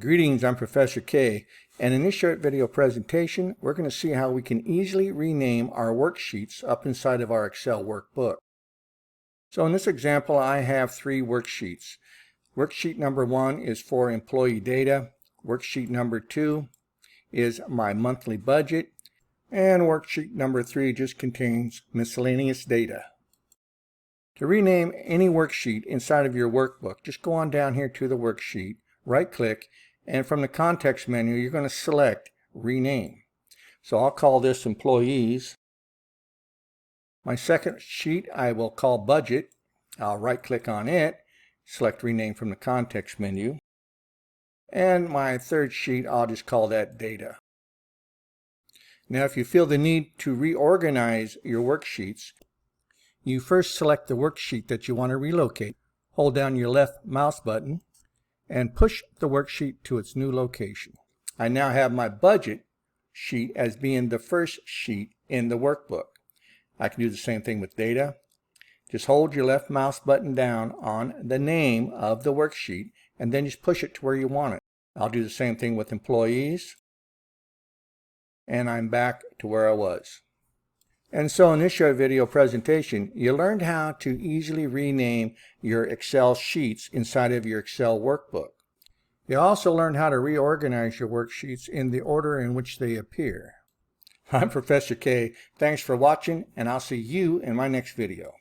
Greetings, I'm Professor K, and in this short video presentation, we're going to see how we can easily rename our worksheets up inside of our Excel workbook. So in this example, I have three worksheets. Worksheet number 1 is for employee data. Worksheet number 2 is my monthly budget. And worksheet number 3 just contains miscellaneous data. To rename any worksheet inside of your workbook, just go on down here to the worksheet, right-click, and from the context menu, you're going to select Rename. So I'll call this Employees. My second sheet I will call Budget. I'll right-click on it, select Rename from the context menu. And my third sheet, I'll just call that Data. Now, if you feel the need to reorganize your worksheets, you first select the worksheet that you want to relocate. Hold down your left mouse button and push the worksheet to its new location. I now have my budget sheet as being the first sheet in the workbook. I can do the same thing with data. Just hold your left mouse button down on the name of the worksheet and then just push it to where you want it. I'll do the same thing with employees. And I'm back to where I was. And so in this short video presentation, you learned how to easily rename your Excel sheets inside of your Excel workbook. You also learned how to reorganize your worksheets in the order in which they appear. I'm Professor K. Thanks for watching, and I'll see you in my next video.